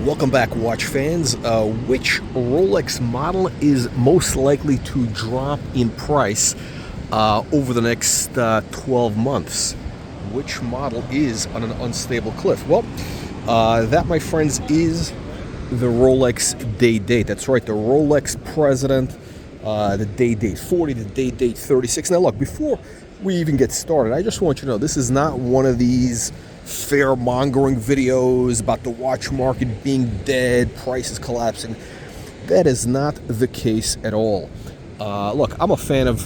Welcome back, watch fans. Which Rolex model is most likely to drop in price over the next 12 months? Which model is on an unstable cliff? Well, that, my friends, is the Rolex Day Date. That's right, the Rolex President, the Day Date 40, the Day Date 36. Now, look, before we even get started, I just want you to know this is not one of these fear-mongering videos about the watch market being dead, prices collapsing. That is not the case at all. Look, I'm a fan of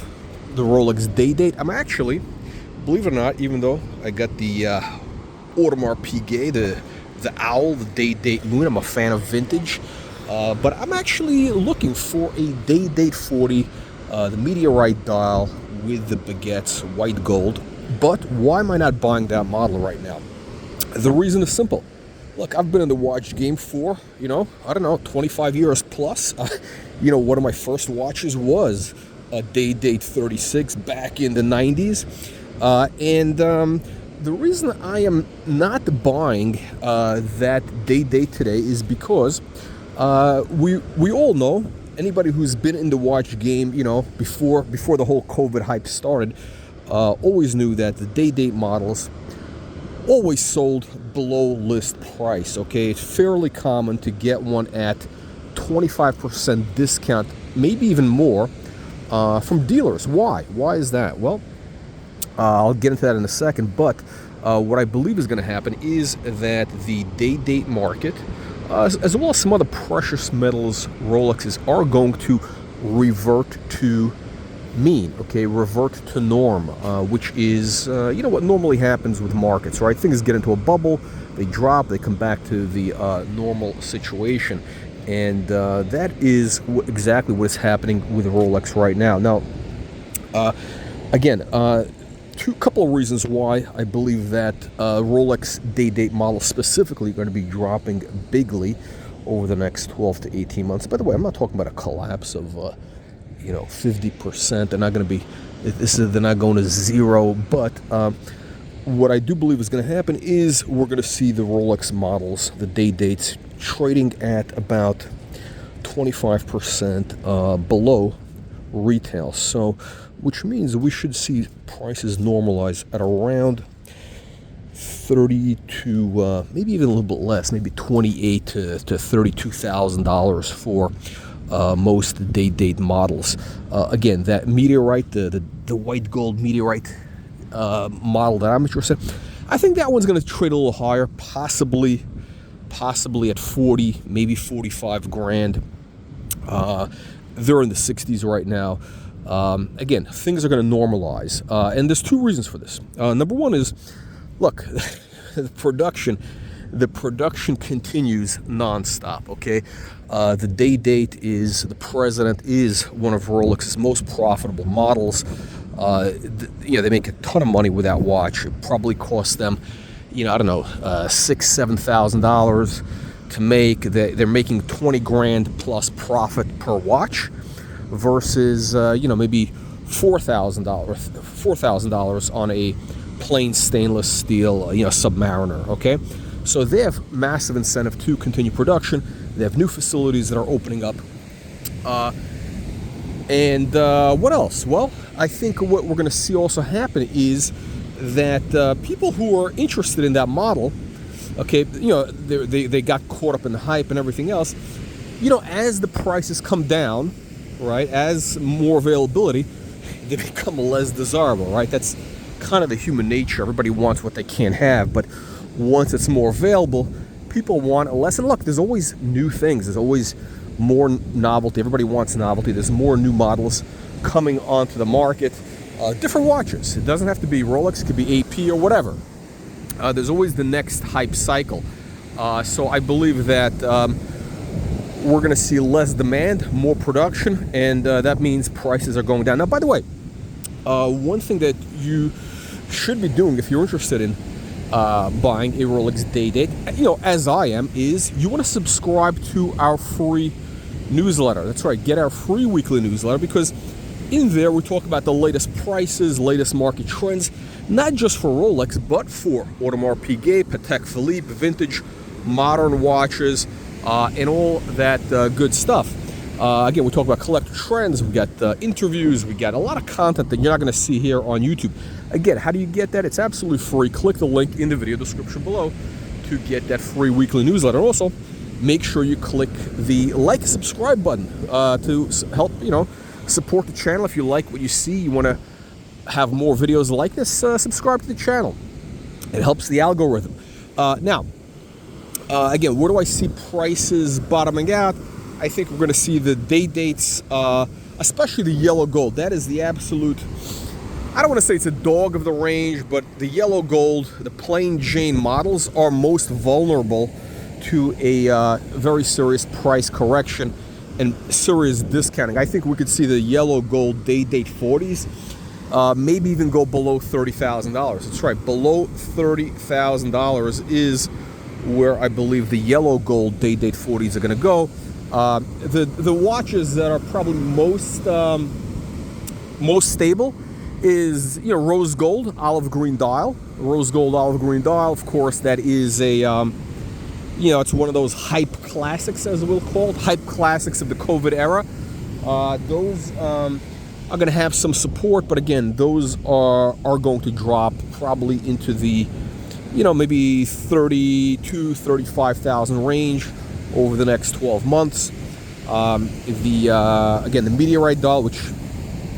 the Rolex Day Date. I'm actually, believe it or not, even though I got the Audemars Piguet, the Owl, the Day Date Moon, I'm a fan of vintage. But I'm actually looking for a Day Date 40, the meteorite dial with the baguettes, white gold. But why am I not buying that model right now? The reason is simple. Look, I've been in the watch game for, 25 years plus. One of my first watches was a Day Date 36 back in the 90s. The reason I am not buying that Day Date today is because we all know, anybody who's been in the watch game, before the whole COVID hype started, always knew that the Day Date models always sold below list price. Okay, it's fairly common to get one at 25% discount, maybe even more, from dealers. Why is that? Well, I'll get into that in a second, but what I believe is going to happen is that the Day Date market, as well as some other precious metals Rolexes, are going to revert to mean, revert to norm, which is, what normally happens with markets, right? Things get into a bubble, they drop, they come back to the normal situation. And that is exactly what is happening with Rolex right now. Now, again, couple of reasons why I believe that Rolex Day Date model specifically are going to be dropping bigly over the next 12 to 18 months. By the way, I'm not talking about a collapse of 50%. They're not going to be, they're not going to zero. But what I do believe is going to happen is we're going to see the Rolex models, the Day Dates, trading at about 25% below retail. So, which means we should see prices normalize at around 30 to maybe even a little bit less, maybe $28,000 to $32,000 for most Day Date models. Again, that meteorite, the white gold meteorite model that I'm interested in, I think that one's going to trade a little higher, possibly at 40, maybe 45 grand. They're in the 60s right now. Again, things are going to normalize, and there's two reasons for this. Number one is, look, the production continues nonstop. Okay, the Day Date is, the President is one of Rolex's most profitable models. They make a ton of money with that watch. It probably costs them, $6,000-7,000 to make. They're making 20 grand plus profit per watch, versus maybe $4,000 on a plain stainless steel Submariner. Okay, so they have massive incentive to continue production. They have new facilities that are opening up, and what else? Well, I think what we're going to see also happen is that people who are interested in that model, they got caught up in the hype and everything else. As the prices come down, right, as more availability, they become less desirable, right? That's kind of the human nature. Everybody wants what they can't have, but once it's more available, people want less. And look, there's always new things. There's always more novelty. Everybody wants novelty. There's more new models coming onto the market. Different watches. It doesn't have to be Rolex. It could be AP or whatever. There's always the next hype cycle. So I believe that we're going to see less demand, more production, and that means prices are going down. Now, by the way, one thing that you should be doing if you're interested in buying a Rolex Day Date, as I am, is you want to subscribe to our free newsletter. That's right, get our free weekly newsletter, because in there we talk about the latest prices, latest market trends, not just for Rolex, but for Audemars Piguet, Patek Philippe, vintage, modern watches, and all that good stuff. Again, we talk about collector trends, we got interviews, we got a lot of content that you're not going to see here on YouTube. Again, how do you get that? It's absolutely free. Click the link in the video description below to get that free weekly newsletter. And also, make sure you click the like and subscribe button to help, support the channel. If you like what you see, you want to have more videos like this, subscribe to the channel. It helps the algorithm. Now, again, where do I see prices bottoming out? I think we're going to see the day dates, especially the yellow gold. That is the absolute, I don't want to say it's a dog of the range, but the yellow gold, the plain Jane models are most vulnerable to a very serious price correction and serious discounting. I think we could see the yellow gold day date 40s, maybe even go below $30,000. That's right, below $30,000 is where I believe the yellow gold day date 40s are going to go. The watches that are probably most stable is rose gold olive green dial. Rose gold olive green dial, of course, that is a it's one of those hype classics, as we'll call it, hype classics of the COVID era. Those are going to have some support, but again, those are going to drop probably into the maybe 32, 35,000 range over the next 12 months. Again, the meteorite dial, which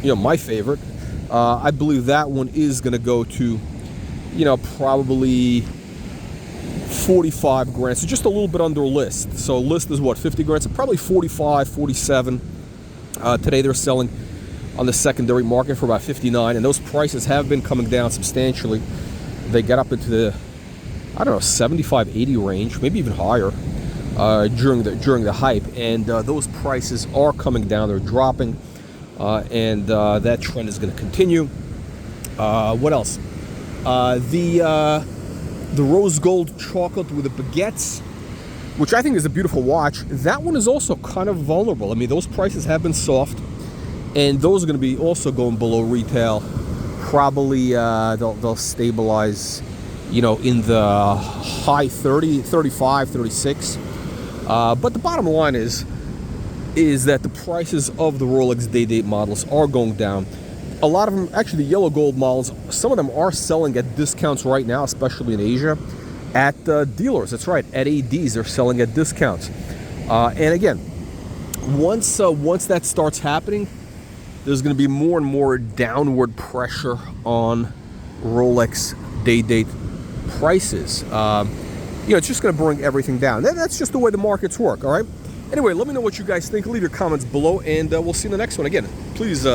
my favorite, I believe that one is going to go to probably 45 grand, so just a little bit under list. So list is what, 50 grand, so probably 45, 47. Today they're selling on the secondary market for about 59, and those prices have been coming down substantially. They got up into the 75, 80 range, maybe even higher during the hype, and those prices are coming down. They're dropping, and that trend is going to continue. What else? The rose gold chocolate with the baguettes, which I think is a beautiful watch. That one is also kind of vulnerable. I mean, those prices have been soft, and those are going to be also going below retail. Probably they'll stabilize, in the high 30, 35, 36. But the bottom line is that the prices of the Rolex day-date models are going down. A lot of them, actually the yellow gold models, some of them are selling at discounts right now, especially in Asia, at dealers. That's right, at ADs, they're selling at discounts. And again, once that starts happening, there's going to be more and more downward pressure on Rolex day-date prices. It's just going to bring everything down. That's just the way the markets work, all right? Anyway, let me know what you guys think. Leave your comments below, and we'll see you in the next one. Again, please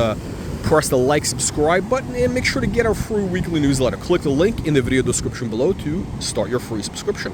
press the like, subscribe button, and make sure to get our free weekly newsletter. Click the link in the video description below to start your free subscription.